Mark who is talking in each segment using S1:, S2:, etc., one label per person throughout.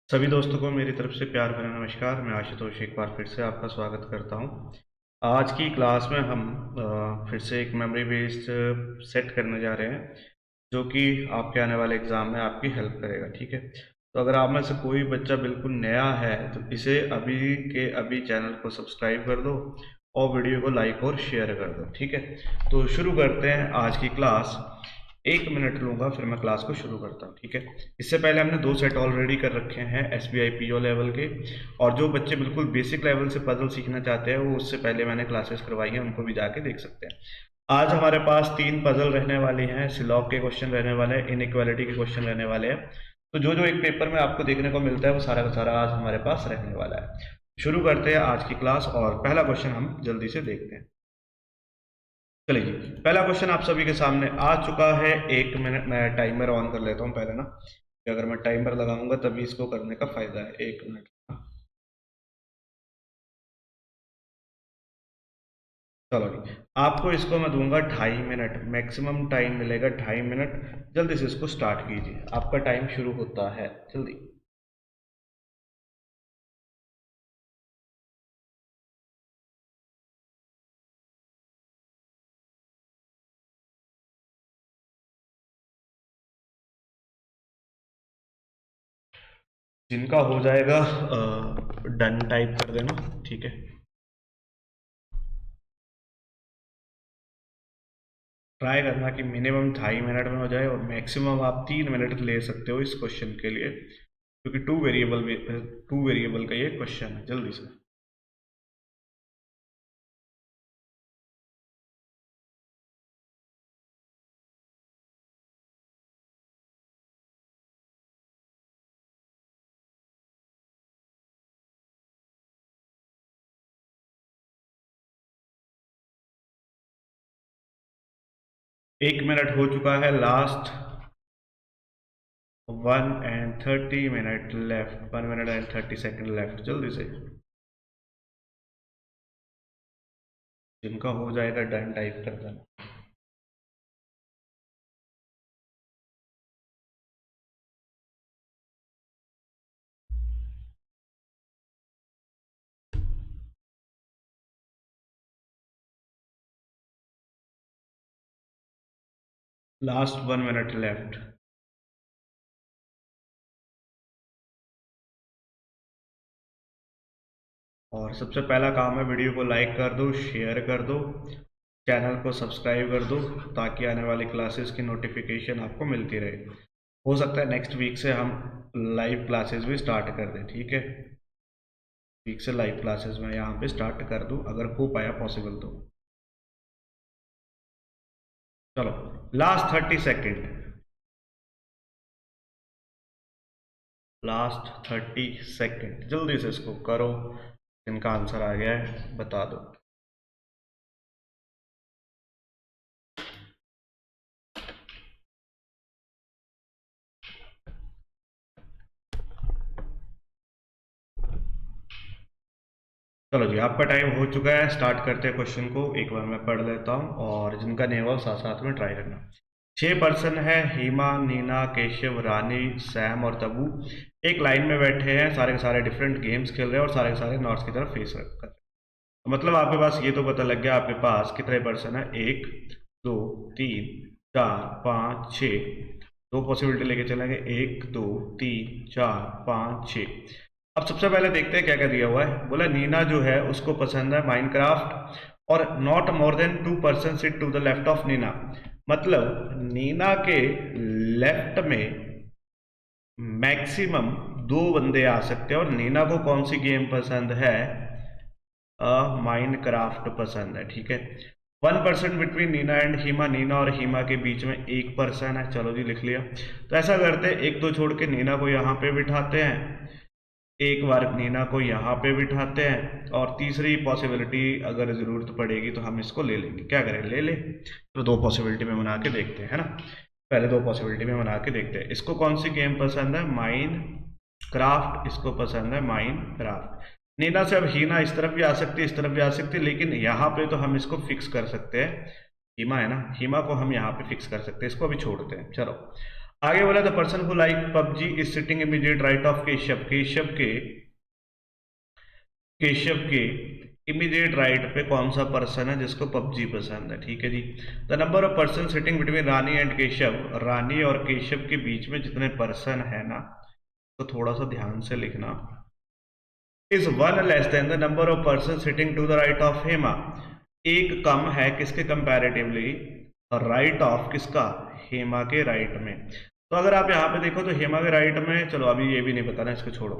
S1: सभी दोस्तों को मेरी तरफ से प्यार भरा नमस्कार। मैं आशुतोष एक बार फिर से आपका स्वागत करता हूं। आज की क्लास में हम फिर से एक मेमोरी बेस्ड सेट करने जा रहे हैं जो कि आपके आने वाले एग्ज़ाम में आपकी हेल्प करेगा। ठीक है, तो अगर आप में से कोई बच्चा बिल्कुल नया है तो इसे अभी के अभी चैनल को सब्सक्राइब कर दो और वीडियो को लाइक और शेयर कर दो। ठीक है, तो शुरू करते हैं आज की क्लास। 1 मिनट लूंगा, फिर मैं क्लास को शुरू करता हूँ। ठीक है, इससे पहले हमने 2 सेट ऑलरेडी कर रखे हैं SBI PO लेवल के, और जो बच्चे बिल्कुल बेसिक लेवल से पजल सीखना चाहते हैं वो उससे पहले मैंने क्लासेस करवाई हैं, उनको भी जाके देख सकते हैं। आज हमारे पास 3 पजल रहने वाली हैं, सिलॉग के क्वेश्चन रहने वाले हैं, इनइक्वालिटी के क्वेश्चन रहने वाले हैं। तो जो जो एक पेपर में आपको देखने को मिलता है वो सारा का सारा आज हमारे पास रहने वाला है। शुरू करते हैं आज की क्लास और पहला क्वेश्चन हम जल्दी से देखते हैं। चलिए जी, पहला क्वेश्चन आप सभी के सामने आ चुका है। 1 मिनट मैं टाइमर ऑन कर लेता हूँ पहले ना, कि अगर मैं टाइमर लगाऊंगा तभी इसको करने का फायदा है। 1 मिनट। चलो जी, आपको इसको मैं दूंगा 2.5 मिनट, मैक्सिमम टाइम मिलेगा 2.5 मिनट। जल्दी से इसको स्टार्ट कीजिए, आपका टाइम शुरू होता है जल्दी। जिनका हो जाएगा डन टाइप कर देना। ठीक है, ट्राई करना कि मिनिमम 2.5 मिनट में हो जाए और मैक्सिमम आप 3 मिनट ले सकते हो इस क्वेश्चन के लिए, क्योंकि टू वेरिएबल का ये क्वेश्चन है। जल्दी से। एक मिनट हो चुका है, last 1 and 30 minute left, 1 minute and 30 second left. जल्दी से, जिनका हो जाएगा डन टाइप कर देना। Last 1 minute left. और सबसे पहला काम है, वीडियो को लाइक कर दो, शेयर कर दो, चैनल को सब्सक्राइब कर दो, ताकि आने वाली क्लासेस की नोटिफिकेशन आपको मिलती रहे। हो सकता है नेक्स्ट वीक से हम लाइव क्लासेस भी स्टार्ट कर दें। ठीक है, वीक से लाइव क्लासेस मैं यहाँ पे स्टार्ट कर दूँ अगर हो पाया पॉसिबल तो। चलो, लास्ट 30 सेकेंड, लास्ट 30 सेकेंड, जल्दी से इसको करो। इनका आंसर आ गया है, बता दो। चलो जी, आपका टाइम हो चुका है, स्टार्ट करते हैं क्वेश्चन को। एक बार मैं पढ़ लेता हूँ और जिनका नहीं हुआ साथ साथ में ट्राई करना। 6 पर्सन है, हेमा, नीना, केशव, रानी, सैम और तबू एक लाइन में बैठे हैं। सारे के सारे डिफरेंट गेम्स खेल रहे हैं और सारे के सारे नॉर्थ की तरफ फेस कर रहे हैं। मतलब आपके पास ये तो पता लग गया आपके पास कितने पर्सन है। 1 2 3 4 5 6, दो पॉसिबिलिटी लेके चलेंगे। 1 2 3 4 5 6। अब सबसे पहले देखते हैं क्या क्या दिया हुआ है। बोला नीना जो है उसको पसंद है माइनक्राफ्ट, और not more than 2 person sit to the left of Nina. मतलब नीना के लेफ्ट में मैक्सिमम 2 बंदे आ सकते हैं, और नीना को कौन सी गेम पसंद है? माइनक्राफ्ट पसंद है। ठीक है, 1 person between Nina and Hima, Nina और हीमा के बीच में 1 पर्सन है। चलो जी, लिख लिया। तो ऐसा करते हैं, 1 2 छोड़ के नीना को यहाँ पे बिठाते हैं, एक बार नीना को यहाँ पे बिठाते हैं, और तीसरी पॉसिबिलिटी अगर ज़रूरत पड़ेगी तो हम इसको ले लेंगे। क्या करें, ले ले। तो 2 पॉसिबिलिटी में बना के देखते हैं, है ना। पहले 2 पॉसिबिलिटी में बना के देखते हैं। इसको कौन सी गेम पसंद है? Mine craft. इसको पसंद है माइन क्राफ्ट। नीना से अब हीना इस तरफ भी आ सकती है, इस तरफ भी आ सकती है, लेकिन यहाँ पे तो हम इसको फिक्स कर सकते हैं। हीमा है ना, हीमा को हम यहाँ पे फिक्स कर सकते हैं। इसको अभी छोड़ते हैं। चलो, आगे बोला the person who like PUBG is sitting immediate right of Keshav. Keshav के इमीडिएट राइट पे कौन सा पर्सन है जिसको पबजी पसंद है। ठीक है जी। The number of person sitting between Rani and Keshav, Rani और केशव के बीच में जितने पर्सन है ना, तो थोड़ा सा ध्यान से लिखना। Is one less than the number of person sitting to the right of Hema, एक कम है किसके कंपैरेटिवली, राइट ऑफ किसका, हेमा के राइट में। तो अगर आप यहाँ पे देखो तो हेमा के राइट में, चलो अभी ये भी नहीं बताना, इसको छोड़ो।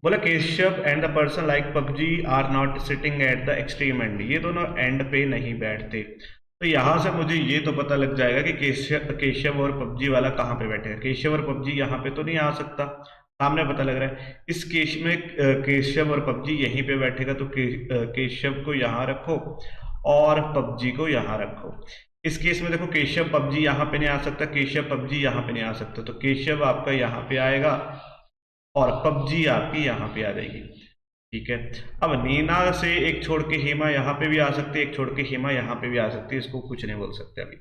S1: बोला Keshav and the person like PUBG are not sitting at the extreme end, ये दोनों एंड पे नहीं बैठते। तो यहां से मुझे ये तो पता लग जाएगा कि केशव और पबजी वाला कहाँ पे बैठेगा। केशव और पबजी यहाँ पे तो नहीं आ सकता, सामने पता लग रहा है। इस केस में केशव और पबजी यहीं पे बैठेगा, तो केशव को यहाँ रखो और पबजी को यहाँ रखो। इस केस में देखो केशव पबजी यहाँ पे नहीं आ सकता, केशव पबजी यहाँ पे नहीं आ सकता, तो केशव आपका यहाँ पे आएगा और पबजी आपकी यहाँ पे आ जाएगी। ठीक है। अब नीना से एक छोड़ के हेमा यहाँ पे भी आ सकती है, एक छोड़ के हेमा यहाँ पे भी आ सकती है, इसको कुछ नहीं बोल सकते अभी।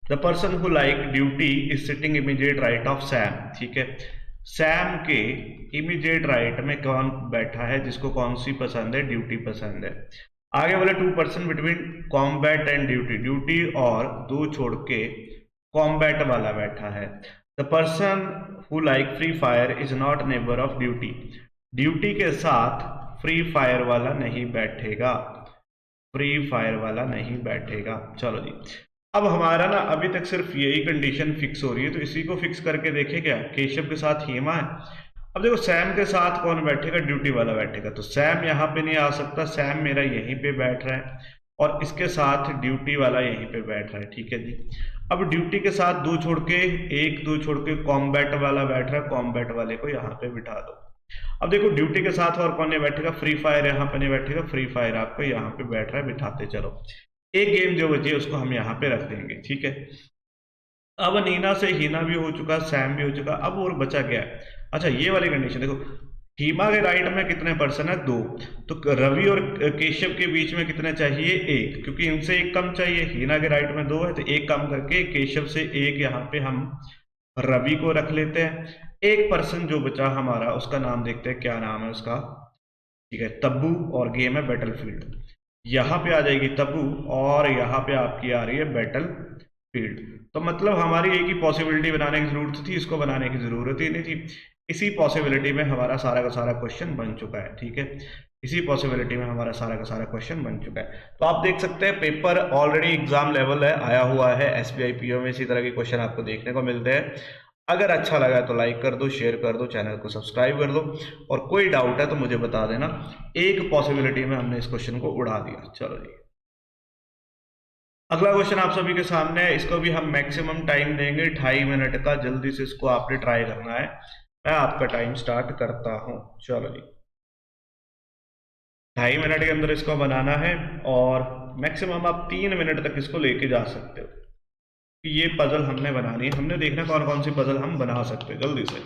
S1: The person who like duty is sitting immediate right of Sam. ठीक है। सैम के इमीडिएट राइट में कौन बैठा है जिसको कौन सी पसंद है, ड्यूटी पसंद है। आगे बोले two person between combat and duty, duty और दो छोड़ के कॉम्बैट वाला बैठा है। The person who like free fire is not neighbour of duty, duty के साथ फ्री फायर वाला नहीं बैठेगा, फ्री फायर वाला नहीं बैठेगा। चलो जी। अब हमारा ना अभी तक सिर्फ यही कंडीशन फिक्स हो रही है, तो इसी को फिक्स करके देखे क्या, केशव के साथ हेमा है। अब देखो सैम के साथ कौन बैठेगा, ड्यूटी वाला बैठेगा, तो सैम यहाँ पे नहीं आ सकता, सैम मेरा यहीं पे बैठ रहा है और इसके साथ ड्यूटी वाला यहीं पे बैठ रहा है। ठीक है जी। अब ड्यूटी के साथ दो छोड़ के, एक दो छोड़ के कॉम्बैट वाला बैठ रहा है, कॉम्बैट वाले को यहाँ पे बिठा दो। अब देखो ड्यूटी के साथ और कौन नहीं बैठेगा, फ्री फायर यहाँ पे नहीं बैठेगा, फ्री फायर आपको यहाँ पे बैठ रहा है, बिठाते चलो। एक गेम जो बची है उसको हम यहाँ पे रख देंगे। ठीक है। अब नीना से हीना भी हो चुका, सैम भी हो चुका, अब और बचा क्या है। अच्छा ये वाली कंडीशन देखो, हीमा के राइट में कितने पर्सन है, दो, तो रवि और केशव के बीच में कितने चाहिए, एक, क्योंकि इनसे एक कम चाहिए। हीना के राइट में दो है तो एक कम करके केशव से एक यहाँ पे हम रवि को रख लेते हैं। एक पर्सन जो बचा हमारा उसका नाम देखते हैं, क्या नाम है उसका। ठीक है, तब्बू, और गेम है बैटलफील्ड। यहाँ पे आ जाएगी तब्बू और यहाँ पे आपकी आ रही है बैटलफील्ड। तो मतलब हमारी एक ही पॉसिबिलिटी बनाने की जरूरत थी, इसको बनाने की जरूरत ही नहीं थी। इसी पॉसिबिलिटी में हमारा सारा का सारा क्वेश्चन बन चुका है। ठीक है। इसी पॉसिबिलिटी में हमारा सारा का सारा क्वेश्चन बन चुका है। तो आप देख सकते हैं पेपर ऑलरेडी एग्जाम लेवल है, आया हुआ है। एसबीआई पीओ में इसी तरह के क्वेश्चन आपको देखने को मिलते हैं। अगर अच्छा लगा तो लाइक कर दो, शेयर कर दो, चैनल को सब्सक्राइब कर दो, और कोई डाउट है तो मुझे बता देना। एक पॉसिबिलिटी में हमने इस क्वेश्चन को उड़ा दिया। चलो जी, अगला क्वेश्चन आप सभी के सामने है। इसको भी हम मैक्सिमम टाइम देंगे 2.5 मिनट का, जल्दी से इसको आपने ट्राई करना है। मैं आपका टाइम स्टार्ट करता हूं। चलो जी, 2.5 मिनट के अंदर इसको बनाना है और मैक्सिमम आप 3 मिनट तक इसको लेके जा सकते हो कि ये पजल हमने बनानी है। हमने देखना कौन कौन सी पजल हम बना सकते हैं जल्दी से।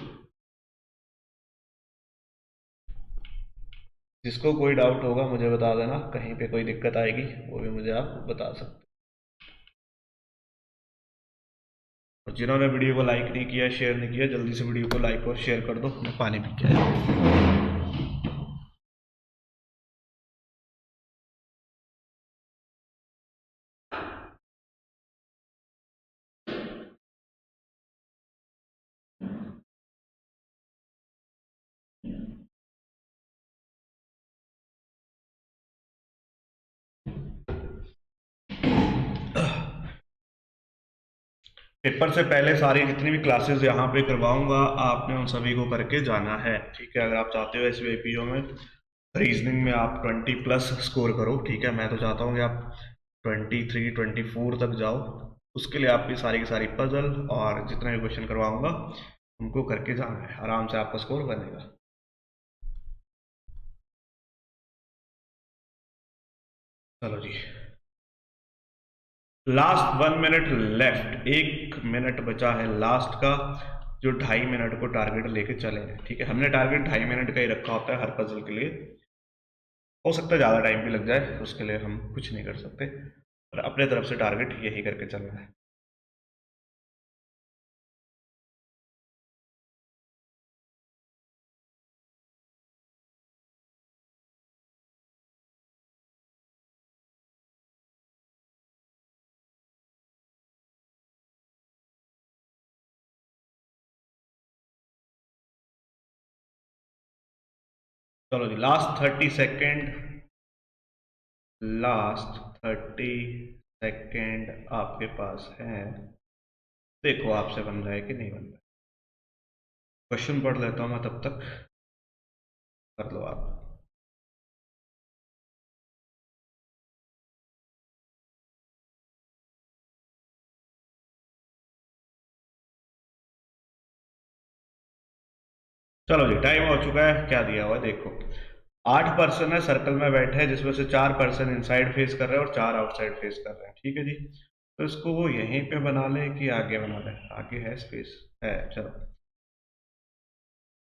S1: जिसको कोई डाउट होगा मुझे बता देना, कहीं पे कोई दिक्कत आएगी वो भी मुझे आप बता सकते हैं। और जिन्होंने वीडियो को लाइक नहीं किया, शेयर नहीं किया, जल्दी से वीडियो को लाइक और शेयर कर दो। मैं पानी पी के आया। पेपर से पहले सारी जितनी भी क्लासेस यहाँ पे करवाऊंगा आपने उन सभी को करके जाना है। ठीक है। अगर आप चाहते हो एसबीआई पीओ में रीजनिंग में आप 20+ स्कोर करो, ठीक है, मैं तो चाहता हूँ कि आप 23, 24 तक जाओ। उसके लिए आपकी सारी की सारी पजल और जितने भी क्वेश्चन करवाऊंगा उनको करके जाना है, आराम से आपका स्कोर बनेगा। चलो जी, लास्ट 1 मिनट लेफ्ट, 1 मिनट बचा है लास्ट का, जो 2.5 मिनट को टारगेट लेके चले हैं। ठीक है। हमने टारगेट 2.5 मिनट का ही रखा होता है हर पजल के लिए। हो सकता है ज़्यादा टाइम भी लग जाए, उसके लिए हम कुछ नहीं कर सकते, पर अपने तरफ से टारगेट यही करके चलना है। चलो जी, लास्ट 30 सेकेंड आपके पास है। देखो आपसे बन रहा है कि नहीं बन रहा है। क्वेश्चन पढ़ लेता हूँ मैं, तब तक कर लो आप। चलो जी, टाइम हो चुका है। क्या दिया हुआ है देखो। 8 पर्सन है, सर्कल में बैठे हैं, जिसमें से 4 पर्सन इनसाइड फेस कर रहे हैं और 4 आउटसाइड फेस कर रहे हैं। ठीक है जी, तो इसको वो यहीं पे बना ले कि आगे बना ले? आगे है स्पेस, है। चलो,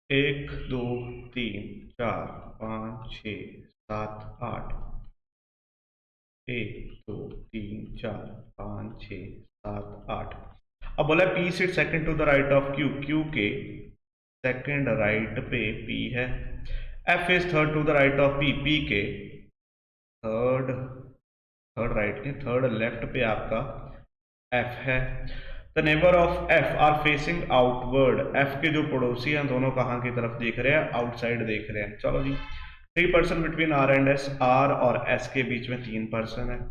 S1: 1 2 3 4 5 6 7 8। 1 2 3 4 5 6 7 8। अब बोला P sit second to the right of Q, Q के सेकंड राइट पे पी है। F is third to the right of P, P के थर्ड थर्ड राइट नहीं, थर्ड लेफ्ट पे आपका एफ है। The neighbour of F are facing outward, F के जो पड़ोसी हैं दोनों कहाँ की तरफ देख रहे हैं? आउटसाइड देख रहे हैं। चलो जी, 3 person between R and S, R और एस के बीच में 3 पर्सन है।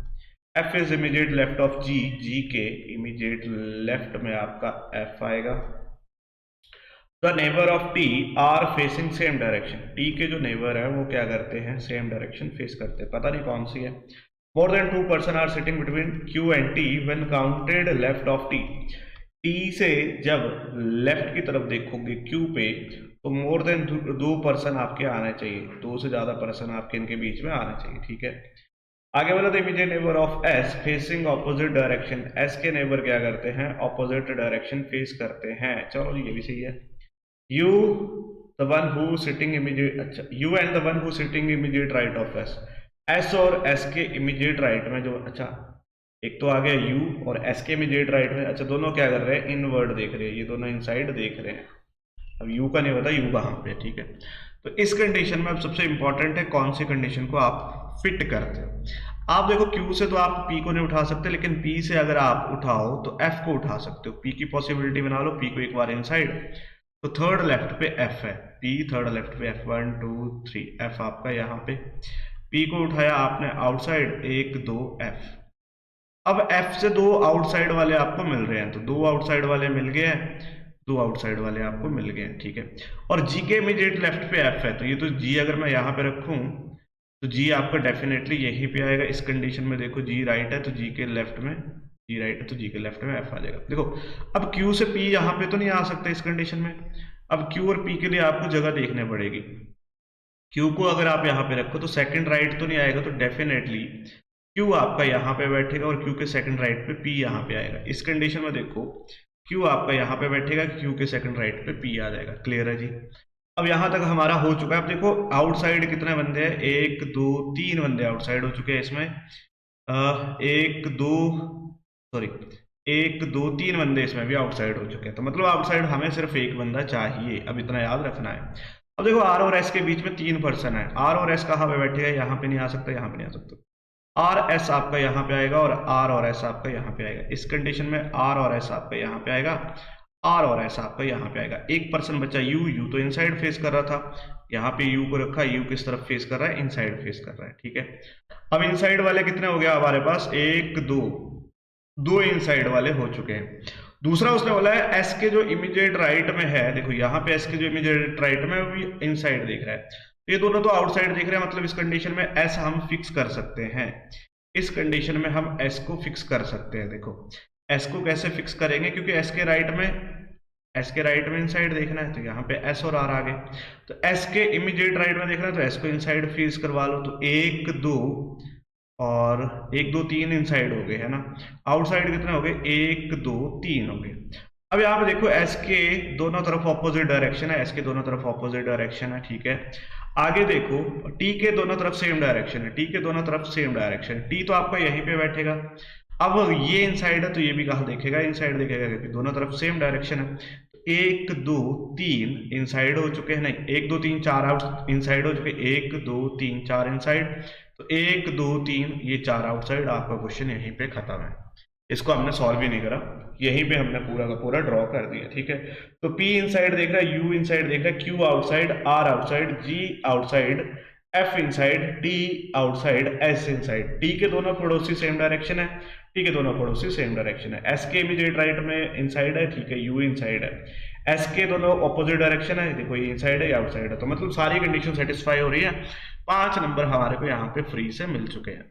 S1: F is immediate left of G, G के इमीडिएट लेफ्ट में आपका एफ आएगा। The neighbour of T are facing same direction, T के जो नेबर है वो क्या करते हैं? सेम डायरेक्शन फेस करते हैं, पता नहीं कौन सी है। More than 2 person are sitting between Q and T when counted left of T, T से जब लेफ्ट की तरफ देखोगे क्यू पे, तो मोर देन 2 पर्सन आपके आने चाहिए, 2 से ज्यादा पर्सन आपके इनके बीच में आने चाहिए। ठीक है, आगे बोला, the immediate neighbour of S facing opposite direction, S के नेबर क्या करते हैं? ऑपोजिट डायरेक्शन फेस करते हैं। चलो ये भी सही है। U the one who sitting immediate, अच्छा, U and the one who sitting immediate right of S, S और एस के इमीडिएट राइट में जो, अच्छा एक तो आ गया यू और एस के इमीडिएट राइट में, अच्छा दोनों क्या कर रहे हैं? इनवर्ड देख रहे हैं, ये दोनों इनसाइड देख रहे हैं। अब यू का नहीं पता यू कहाँ पे। ठीक है, तो इस कंडीशन में अब सबसे इंपॉर्टेंट है कौन सी कंडीशन को आप फिट करते हो। आप देखो क्यू से तो आप पी को नहीं उठा सकते, लेकिन पी से अगर आप उठाओ तो एफ को उठा सकते हो। पी की पॉसिबिलिटी बना लो, पी को एक बार इनसाइड, तो थर्ड लेफ्ट पे एफ है, पी थर्ड लेफ्ट पे एफ, 1 2 3 एफ आपका यहाँ पे। पी को उठाया आपने आउटसाइड, 1 2 एफ। अब एफ से 2 आउटसाइड वाले आपको मिल रहे हैं, तो 2 आउटसाइड वाले मिल गए हैं, 2 आउटसाइड वाले आपको मिल गए हैं। ठीक है, और जी के इमीडिएट लेफ्ट पे एफ है, तो ये तो जी अगर मैं यहाँ पे रखूं तो जी आपका डेफिनेटली यहीं पे आएगा। इस कंडीशन में देखो जी राइट है तो जी के लेफ्ट में, जी राइट है तो जी के लेफ्ट में एफ आ जाएगा। देखो अब क्यू से पी यहाँ पे तो नहीं आ सकता इस कंडीशन में। अब क्यू और पी के लिए आपको जगह देखने पड़ेगी। क्यू को अगर आप यहाँ पे रखो तो सेकंड राइट तो नहीं आएगा, तो डेफिनेटली क्यू आपका यहाँ पे बैठेगा और क्यू के सेकंड राइट पे पी यहाँ पे आएगा। इस कंडीशन में देखो क्यू आपका यहाँ पे बैठेगा, क्यू के सेकंड राइट पे पी आ जाएगा। क्लियर है जी? अब यहां तक हमारा हो चुका है। अब देखो आउटसाइड कितने बंदे हैं? 1 2 3 बंदे आउटसाइड हो चुके हैं इसमें। 1 2 सॉरी 1 2 3 बंदे इसमें भी आउटसाइड हो चुके हैं, तो मतलब आउटसाइड हमें सिर्फ एक बंदा चाहिए। अब इतना याद रखना है। अब देखो आर और एस के बीच में 3 पर्सन है, आर और एस कहाँ पे बैठेगा? यहाँ पे नहीं आ सकता, यहाँ पे नहीं आ सकता। आर एस आपका यहाँ पे आएगा और आर और एस आपका यहाँ पे आएगा। इस कंडीशन में आर और एस आपका यहाँ पे आएगा, आर और एस आपका यहाँ पे आएगा। एक पर्सन बचा यू, यू तो इनसाइड फेस कर रहा था, यहाँ पे यू को रखा, यू किस तरफ फेस कर रहा है? इनसाइड फेस कर रहा है। ठीक है, अब इनसाइड वाले कितने हो गया हमारे पास? 1 2, 2 इनसाइड वाले हो चुके हैं। दूसरा उसने बोला है एस के जो इमीडिएट राइट में है, देखो यहाँ पे एस के जो इमीडिएट राइट में वो भी इनसाइड देख रहा है, ये दोनों तो आउटसाइड देख रहे हैं, मतलब इस कंडीशन में एस हम फिक्स कर सकते हैं। इस कंडीशन में हम एस को फिक्स कर सकते हैं। देखो एस को कैसे फिक्स करेंगे, क्योंकि एस के राइट में इनसाइड देखना है, तो यहाँ पे एस और आर आ गए। तो एस के इमीडिएट राइट में देखना है तो एस को इनसाइड फेस करवा लो, तो 1 2 और 1 2 3 इनसाइड हो गए, है ना। आउटसाइड कितने हो गए? 1 2 3 हो गए। अब यहाँ पे देखो एस के दोनों तरफ ऑपोजिट डायरेक्शन है, एस के दोनों तरफ ऑपोजिट डायरेक्शन है। ठीक है, आगे देखो टी के दोनों तरफ सेम डायरेक्शन है, टी के दोनों तरफ सेम डायरेक्शन है, टी तो आपका यहीं पे बैठेगा। अब ये इनसाइड है तो ये भी कहाँ देखेगा? इनसाइड देखेगा, क्योंकि दोनों तरफ सेम डायरेक्शन है। तो 1 2 3 इनसाइड हो चुके हैं, नहीं 1 2 3 4 आउट इनसाइड हो चुके, 1 2 3 4 इनसाइड, तो 1 2 3 ये 4 आउटसाइड। आपका क्वेश्चन यहीं पे खत्म है। इसको हमने सॉल्व ही नहीं करा, यहीं पे हमने पूरा का पूरा ड्रॉ कर दिया। ठीक है, तो P इनसाइड देख रहा है, U इनसाइड देख रहा है, Q outside, R outside, G outside, F inside, T outside, S inside. T के दोनों पड़ोसी सेम डायरेक्शन है, T के दोनों पड़ोसी सेम डायरेक्शन है, S के इमीडिएट राइट में इनसाइड है, ठीक है, U इनसाइड है, S के दोनों ऑपोजिट डायरेक्शन है, देखो ये इनसाइड है या आउटसाइड है, तो मतलब सारी कंडीशन सेटिस्फाई हो रही है। 5 नंबर हमारे को यहाँ पे फ्री से मिल चुके हैं।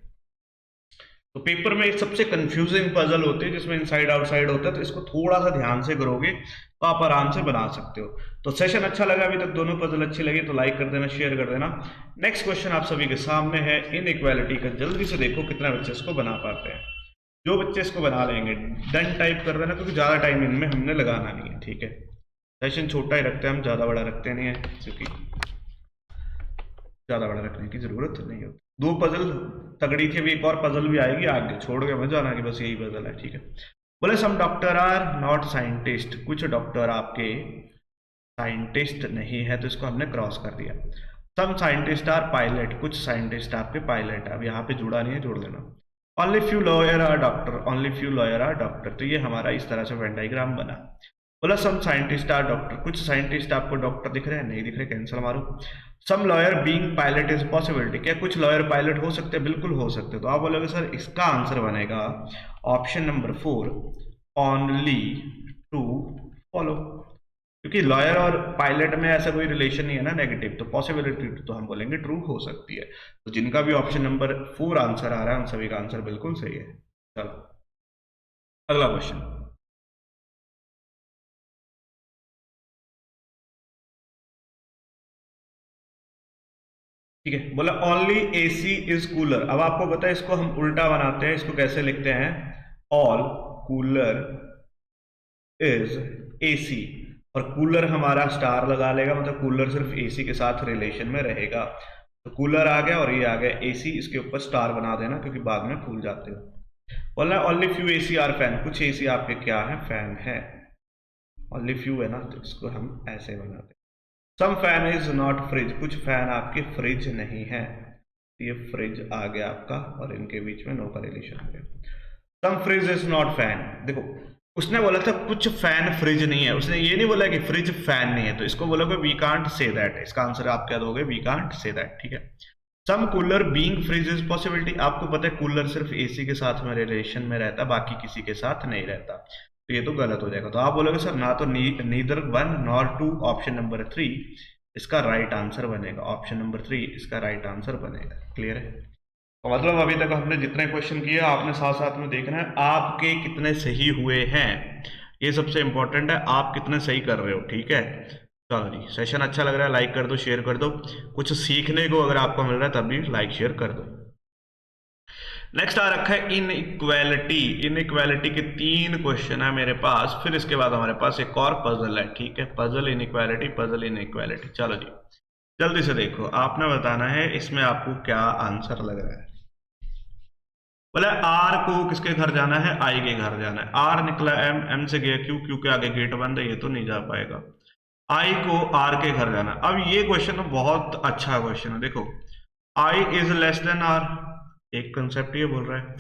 S1: तो पेपर में सबसे कंफ्यूजिंग पजल होती है जिसमें इनसाइड आउटसाइड होता है, तो इसको थोड़ा सा ध्यान से करोगे तो आप आराम से बना सकते हो। तो सेशन अच्छा लगा, अभी तक दोनों पजल अच्छी लगी तो लाइक कर देना, शेयर कर देना। नेक्स्ट क्वेश्चन आप सभी के सामने है इनइक्वालिटी का, जल्दी से देखो कितने बच्चे इसको बना पाते हैं। जो बच्चे इसको बना लेंगे डन टाइप कर देना, क्योंकि ज्यादा टाइम इनमें हमने लगाना नहीं है। ठीक है, सेशन छोटा ही रखते हैं हम, ज्यादा बड़ा रखते नहीं है, क्योंकि ज्यादा बड़ा रखने की जरूरत नहीं होती। 2 पजल तगड़ी थी, अभी एक और पजल भी आएगी आगे, छोड़ के मत जाना कि बस यही पजल है। ठीक है, बोले some doctor are not scientist, कुछ डॉक्टर आपके साइंटिस्ट नहीं है, तो इसको हमने क्रॉस कर दिया। सम साइंटिस्ट आर पायलट, कुछ साइंटिस्ट आपके पायलट है, अब यहाँ पे जुड़ा नहीं है, जोड़ देना। Only few lawyer are doctor, only few lawyer are doctor, तो ये हमारा इस तरह से वेन डायग्राम बना। बोला सम साइंटिस्ट आर डॉक्टर, कुछ साइंटिस्ट आपको डॉक्टर दिख रहे हैं, नहीं दिख रहे, कैंसिल मारो। Some lawyer being pilot is possibility, क्या कुछ लॉयर पायलट हो सकते हैं? बिल्कुल हो सकते हैं। तो आप बोलोगे सर इसका आंसर बनेगा option number 4, only two follow, क्योंकि लॉयर और पायलट में ऐसा कोई रिलेशन नहीं है ना नेगेटिव, तो पॉसिबिलिटी तो हम बोलेंगे ट्रू हो सकती है। तो जिनका भी ऑप्शन नंबर 4 आंसर आ रहा है उन सभी का आंसर बिल्कुल सही है। चलो अगला क्वेश्चन, ठीक है, बोला ओनली एसी इज कूलर। अब आपको पता है इसको हम उल्टा बनाते हैं, इसको कैसे लिखते हैं, ऑल कूलर इज एसी, और कूलर हमारा स्टार लगा लेगा, मतलब कूलर सिर्फ एसी के साथ रिलेशन में रहेगा। तो कूलर आ गया और ये आ गया एसी, इसके ऊपर स्टार बना देना क्योंकि बाद में भूल जाते हो। बोला only few AC are fan, कुछ एसी आपके क्या है, फैन है, ओनली फ्यू है ना, तो इसको हम ऐसे बनाते हैं। सम फैन इज नॉट फ्रिज, कुछ फैन आपके फ्रिज नहीं है, ये फ्रिज आ गया आपका और इनके बीच में नो का रिलेशन आ गया। सम फ्रिज इज नॉट फैन, देखो उसने बोला था कुछ फैन फ्रिज नहीं है, उसने ये नहीं बोला कि फ्रिज फैन नहीं है, तो इसको बोलोगे वी कांट से दैट, इसका आंसर आप क्या दोगे, वी कांट से दैट। ठीक है, some cooler being fridge is possibility, आपको पता है कूलर सिर्फ एसी के साथ में रिलेशन में रहता है, बाकी किसी के साथ नहीं रहता, तो ये तो गलत हो जाएगा। तो आप बोलोगे सर ना तो नीदर 1 नॉर 2, ऑप्शन नंबर 3 इसका राइट आंसर बनेगा, ऑप्शन नंबर 3 इसका राइट आंसर बनेगा। क्लियर है, तो मतलब अभी तक हमने जितने क्वेश्चन किए आपने साथ साथ में देखना है आपके कितने सही हुए हैं, ये सबसे इंपॉर्टेंट है, आप कितने सही कर रहे हो। ठीक है, चलो जी, सेशन अच्छा लग रहा है लाइक कर दो, शेयर कर दो, कुछ सीखने को अगर आपको मिल रहा है तब भी लाइक शेयर कर दो। नेक्स्ट आ रखा है इनइक्वालिटी, इनइक्वालिटी के 3 क्वेश्चन है मेरे पास, फिर इसके बाद हमारे पास एक और पजल है। ठीक है, पजल इनइक्वालिटी, पजल इनइक्वालिटी। चलो जी जल्दी से देखो, आपने बताना है इसमें आपको क्या आंसर लग रहा है। बोला आर को किसके घर जाना है, आई के घर जाना है, आर निकला एम, एम से गया क्यू, क्यू के आगे गेट बंद है, ये तो नहीं जा पाएगा। आई को आर के घर जाना, अब ये क्वेश्चन बहुत अच्छा क्वेश्चन है। देखो I is less than are, एक कंसेप्ट ये बोल रहा है,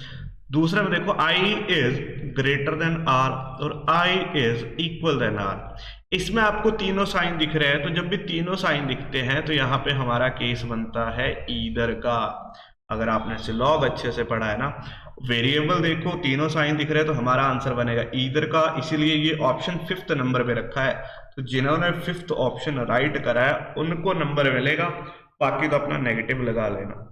S1: दूसरा में देखो I is greater than are और I is equal then are. इसमें आपको तीनों साइन दिख रहे हैं, तो जब भी तीनों साइन दिखते हैं तो यहाँ पे हमारा केस बनता है ईदर का। अगर आपने सिलॉग अच्छे से पढ़ा है ना, वेरिएबल देखो तीनों साइन दिख रहे हैं तो हमारा आंसर बनेगा ईदर का, इसीलिए ये ऑप्शन 5th नंबर पे रखा है। तो जिन्होंने 5th ऑप्शन राइट करा है उनको नंबर मिलेगा, बाकी तो अपना नेगेटिव लगा लेना।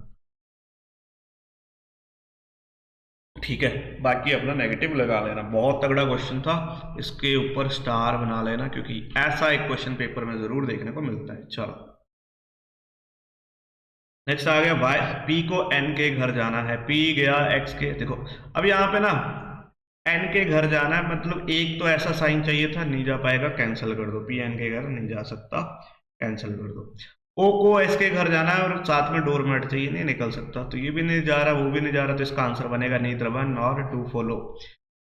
S1: ठीक है, बाकी अपना नेगेटिव लगा लेना। बहुत तगड़ा क्वेश्चन था, इसके ऊपर स्टार बना लेना क्योंकि ऐसा एक क्वेश्चन पेपर में जरूर देखने को मिलता है। चलो नेक्स्ट आ गया वाई, पी को एन के घर जाना है, पी गया एक्स के, देखो अब यहाँ पे ना एन के घर जाना है, मतलब एक तो ऐसा साइन चाहिए था, नहीं जा पाएगा, कैंसिल कर दो, पी एन के घर नहीं जा सकता, कैंसिल कर दो। ओ को एस के घर जाना है और साथ में डोरमेट चाहिए, नहीं निकल सकता, तो ये भी नहीं जा रहा वो भी नहीं जा रहा, तो इसका आंसर बनेगा नीदर 1 और 2 फॉलो,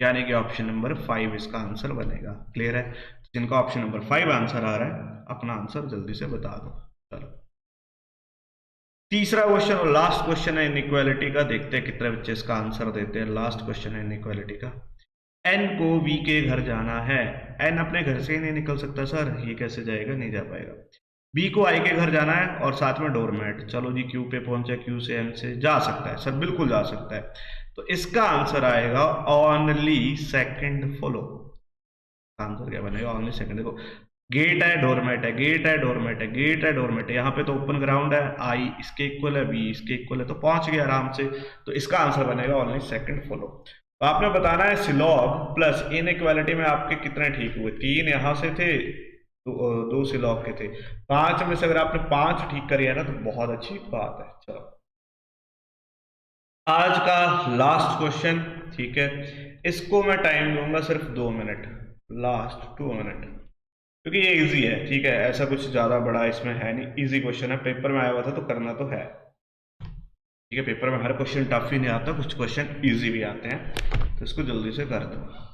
S1: यानी कि ऑप्शन नंबर 5 इसका आंसर बनेगा। क्लियर है, जिनका ऑप्शन नंबर 5 आंसर आ रहा है अपना आंसर जल्दी से बता दो। चलो तीसरा क्वेश्चन और लास्ट क्वेश्चन है इनइक्वालिटी का, देखते हैं कितने बच्चे इसका आंसर देते हैं। लास्ट क्वेश्चन है इनइक्वालिटी का, एन को वी के घर जाना है। एन अपने घर से ही नहीं निकल सकता सर, ये कैसे जाएगा, नहीं जा पाएगा। बी को आई के घर जाना है और साथ में डोरमेट, चलो जी क्यू पे पहुंचे, क्यू से एम से जा सकता है सर, बिल्कुल जा सकता है। तो इसका आंसर आएगा ओनली सेकंड फॉलो। आंसर क्या बनेगा, ओनली सेकंड। देखो गेट है, डोरमेट है, गेट है, डोरमेट है, गेट है, डोरमेट है, यहाँ पे तो ओपन ग्राउंड है, आई इसके इक्वल है, बी इसके इक्वल है, तो पहुंच गया आराम से। तो इसका आंसर बनेगा ओनली सेकंड फॉलो। तो आपने बताना है सिलॉग प्लस इनइक्वालिटी में आपके कितने ठीक हुए। 3 यहां से थे, दो सिलॉग के थे। 5 में से अगर आपने 5 ठीक करी है ना, तो बहुत अच्छी बात है। चलो आज का लास्ट क्वेश्चन, ठीक है, इसको मैं टाइम दूंगा सिर्फ 2 मिनट, लास्ट 2 मिनट, क्योंकि ये इजी है, ठीक है, ऐसा कुछ ज्यादा बड़ा इसमें है नहीं, इजी क्वेश्चन है, पेपर में आया हुआ था तो करना तो है। ठीक है, पेपर में हर क्वेश्चन टफ ही नहीं आता, कुछ क्वेश्चन इजी भी आते हैं, तो इसको जल्दी से कर दो।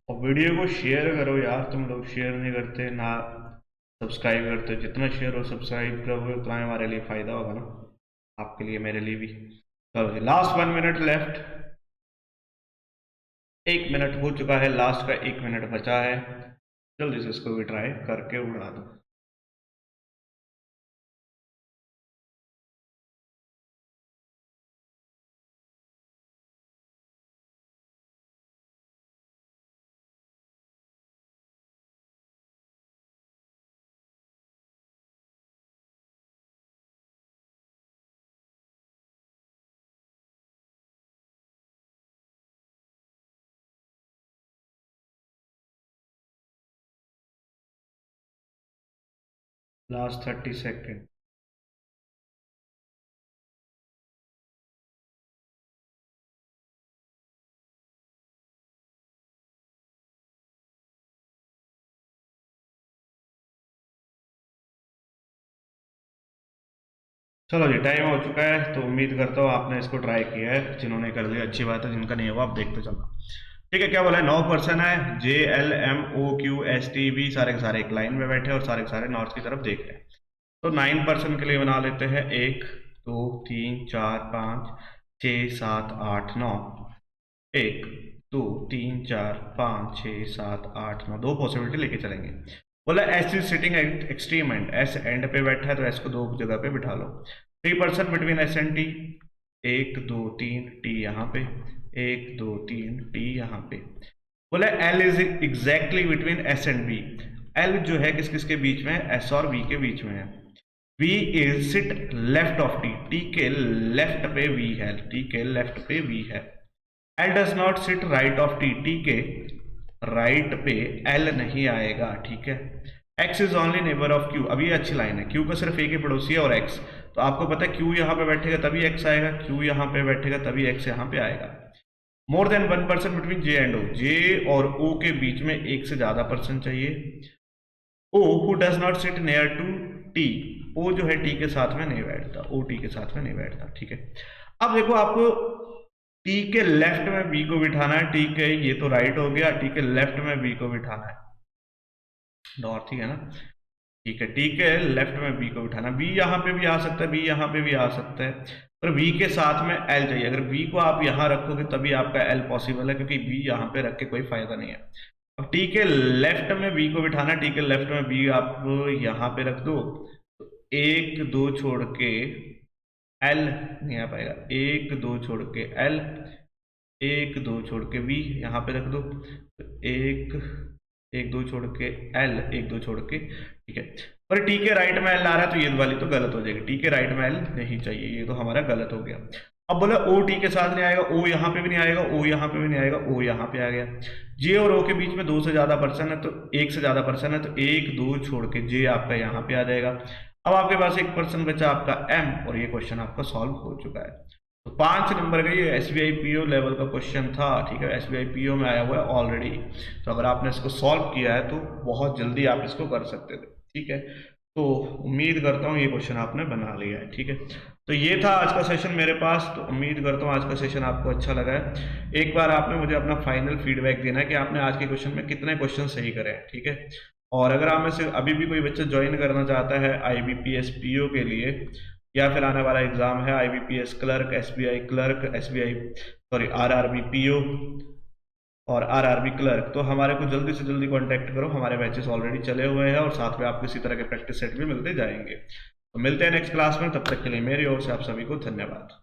S1: और वीडियो को शेयर करो यार, तुम लोग शेयर नहीं करते ना, सब्सक्राइब करते हो। जितना शेयर और सब्सक्राइब करोगे उतना हमारे लिए फायदा होगा ना, आपके लिए, मेरे लिए भी। चलो लास्ट 1 मिनट लेफ्ट, 1 मिनट हो चुका है, लास्ट का 1 मिनट बचा है, जल्दी से इसको भी ट्राई करके उड़ा दो। Last 30 second. चलो जी टाइम हो चुका है, तो उम्मीद करता हूँ आपने इसको ट्राई किया है, जिन्होंने कर लिया अच्छी बात है, जिनका नहीं हुआ आप देखते चलो। ठीक है, क्या बोला है, 9 पर्सन है, J L M O Q S T B सारे के सारे एक लाइन में बैठे और सारे के सारे नॉर्थ की तरफ देख रहे हैं। तो 9 पर्सन के लिए बना लेते हैं, 1 2 3 4 5 6 7 8 9, 1 2 3 4 5 6 7 8 9, 2 पॉसिबिलिटी लेके चलेंगे। बोला S is sitting at extreme and, S and पे बैठा है तो एस को 2 जगह पे बिठा लो। 3 person between S and T, 1 2 3 T यहाँ पे, 1 2 3 टी यहाँ पे। बोला L is exactly between S and B, L जो है किस किस के बीच में है, एस और बी के बीच में है। V is seat left of T, T के लेफ्ट पे V है, टी के लेफ्ट पे V है। L does not sit right of T, T के राइट पे L नहीं आएगा, ठीक है। X is only neighbour of Q, अभी अच्छी लाइन है, Q का सिर्फ एक ही पड़ोसी है और X, तो आपको पता है Q यहाँ पे बैठेगा तभी X आएगा, Q यहाँ पे बैठेगा तभी X यहाँ पे आएगा। More than 1 person between J and O, J और O के बीच में एक से ज्यादा पर्सन चाहिए। O who does not sit near to T, O जो है T के साथ में नहीं बैठता, O T के साथ में नहीं बैठता, ठीक है। अब देखो आपको T के लेफ्ट में B को बिठाना है, T के ये तो राइट हो गया, T के लेफ्ट में B को बिठाना है, नॉर्थ ही है ना, ठीक है। T के लेफ्ट में B को बिठाना, B यहाँ पे भी आ सकता है, B यहाँ पे भी आ सकता है, पर B के साथ में L चाहिए। अगर B को आप यहाँ रखोगे तभी आपका L पॉसिबल है, क्योंकि B यहाँ पे रख के कोई फायदा नहीं है। अब टी के लेफ्ट में बी को बिठाना, टी के लेफ्ट में बी आप यहाँ पे रख दो, तो 1 2 छोड़ के एल नहीं आ पाएगा, 1 2 छोड़ के एल, 1 2 छोड़ के बी यहाँ पे रख दो, तो 1 1 2 छोड़ के एल, 1 2 छोड़ के, ठीक है। पर टी के राइट में एल आ रहा है तो ये वाली तो गलत हो जाएगी, टी के राइट में एल नहीं चाहिए, ये तो हमारा गलत हो गया। अब बोला ओ टी के साथ नहीं आएगा, ओ यहाँ पे भी नहीं आएगा, ओ यहाँ पे भी नहीं आएगा, ओ यहाँ पे आ गया। जे और ओ के बीच में 2 से ज्यादा पर्सन है, तो 1 से ज्यादा पर्सन है, तो 1 2 छोड़ के जे आपका यहाँ पे आ जाएगा। अब आपके पास एक पर्सन बचा आपका एम, और ये क्वेश्चन आपका सॉल्व हो चुका है। तो 5 नंबर का ये SBI PO लेवल का क्वेश्चन था, ठीक है, SBI PO में आया हुआ है ऑलरेडी। तो अगर आपने इसको सॉल्व किया है तो बहुत जल्दी आप इसको कर सकते थे, ठीक है। तो उम्मीद करता हूँ ये क्वेश्चन आपने बना लिया है, ठीक है। तो ये था आज का सेशन मेरे पास। तो उम्मीद करता हूँ आज का सेशन आपको अच्छा लगा है। एक बार आपने मुझे अपना फाइनल फीडबैक देना है कि आपने आज के क्वेश्चन में कितने क्वेश्चन सही करे हैं, ठीक है। और अगर आप में से अभी भी कोई बच्चा ज्वाइन करना चाहता है IBPS PO के लिए, या फिर आने वाला एग्जाम है IBPS clerk, SBI clerk, RRB PO और RRB क्लर्क, तो हमारे को जल्दी से जल्दी कांटेक्ट करो। हमारे बैचेस ऑलरेडी चले हुए हैं और साथ में आपको इसी तरह के प्रैक्टिस सेट भी मिलते जाएंगे। तो मिलते हैं नेक्स्ट क्लास में, तब तक के लिए मेरी ओर से आप सभी को धन्यवाद।